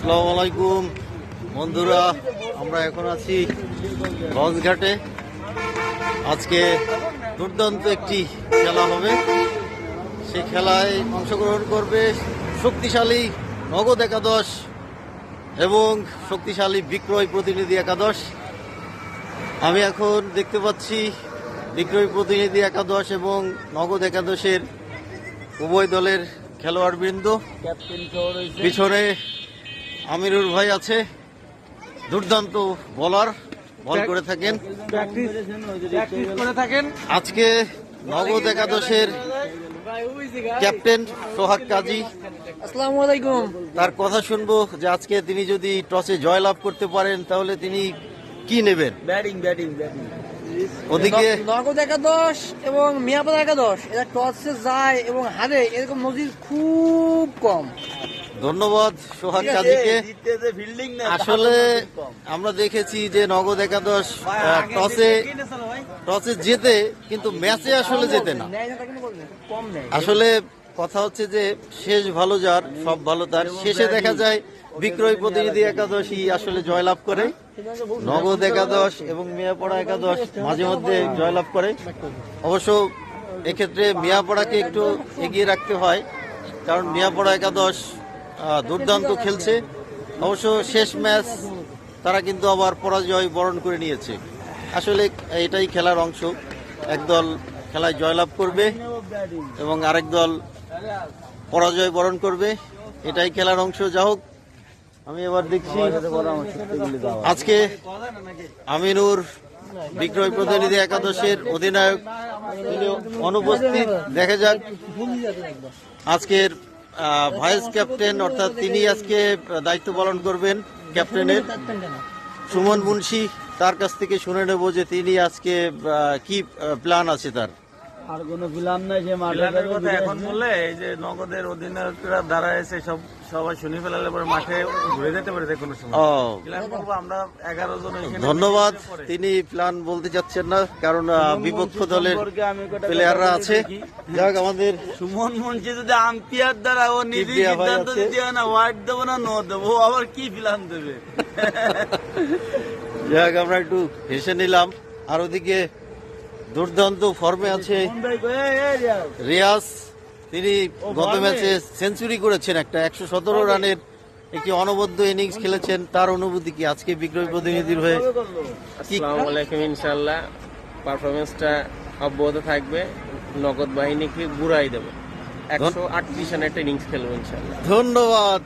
আসসালামু আলাইকুম বন্ধুরা, আমরা এখন আছি লঞ্চঘাটে। আজকে দুর্দান্ত একটি খেলা হবে। সেই খেলায় অংশগ্রহণ করবে শক্তিশালী নগদ একাদশ এবং শক্তিশালী বিক্রয় প্রতিনিধি একাদশ। আমি এখন দেখতে পাচ্ছি বিক্রয় প্রতিনিধি একাদশ এবং নগদ একাদশের উভয় দলের খেলোয়াড়বৃন্দ। পিছনে আমিরুর ভাই আছে, দুর্দান্ত বোলার, বল করে থাকেন। আজকে নগদ একাদশের ক্যাপ্টেন সোহাগ কাজী, আসসালামু আলাইকুম। তার কথা শুনবো যে আজকে তিনি যদি টসে জয়লাভ করতে পারেন তাহলে তিনি কি নেবেন। ব্যাটিং ওদিকে নগদ একাদশ এবং মিয়াপাড়া একাদশ এরা টসে যায় এবং হারে, এরকম নজির খুব কম। ধন্যবাদ সোহাগ কাজীকে। আসলে আমরা দেখেছি যে নগদ একাদশ টসে জেতে, কিন্তু ম্যাচে আসলে জেতে না। আসলে কথা হচ্ছে যে শেষ ভালো যার, সব ভালো তার। শেষে দেখা যায় বিক্রয় প্রতিনিধি একাদশই আসলে জয়লাভ করে। নগদ একাদশ এবং মিয়াপাড়া একাদশ মাঝে মধ্যে জয়লাভ করে। অবশ্য এক্ষেত্রে মিয়াপাড়াকে একটু এগিয়ে রাখতে হয়, কারণ মিয়াপাড়া একাদশ দুর্দান্ত খেলছে। অবশ্য শেষ ম্যাচ তারা কিন্তু আবার পরাজয় বরণ করে নিয়েছে। আসলে এটাই খেলার অংশ, একদল খেলায় জয়লাভ করবে এবং আরেক দল পরাজয় বরণ করবে, এটাই খেলার অংশ। যা হোক, আমি এবার দেখছি আজকে আমিনুর বিক্রয় প্রতিনিধি একাদশের অধিনায়ক তিনি অনুপস্থিত। দেখা যাক আজকের ভাইস ক্যাপ্টেন, অর্থাৎ তিনি আজকে দায়িত্ব পালন করবেন ক্যাপ্টেনের, সুমন মুন্সি, তার কাছ থেকে শুনে নেব যে তিনি আজকে কি প্ল্যান আছে তার। আর কোনো প্ল্যান নাই, যে মাঠের কথা এখন বললে এই যে নগদের অধিনায়করা দাঁড়ায় এসে সবাই শুনে ফেলালে পরে মাঠে ঘুরে যেতে পারে যে কোনো সময়। প্ল্যান করবো আমরা 11 জন। ধন্যবাদ, তিনি প্ল্যান বলতে চাচ্ছেন না, কারণ বিপক্ষ দলের প্লেয়াররা আছে। যাক, আমাদের সুমন মুন্সি যদি আম্পায়ার দ্বারা ও নিজে সিদ্ধান্ত দিতে হয় না, ওয়াইড দেবো না নো দেবো, ও আবার কি প্ল্যান দেবে। যাক, আমরা একটু হেসে নিলাম। আর ওদিকে দুর্দান্ত ফর্মে আছে রিয়াজ, তিনি গত ম্যাচে সেঞ্চুরি করেছেন, একটা 117 রানের একটি অনবদ্য ইনিংস খেলেছেন। তার অনুভূতি কি আজকে বিক্রয় প্রতিনিধির হয়ে? আসসালামু আলাইকুম। ইনশাআল্লাহ পারফরমেন্সটা অব্যাহত থাকবে, নগদ বাহিনীকে ঘুরাই দেবো। 138 রানের একটা ইনিংস খেলবো ইনশাআল্লাহ। ধন্যবাদ।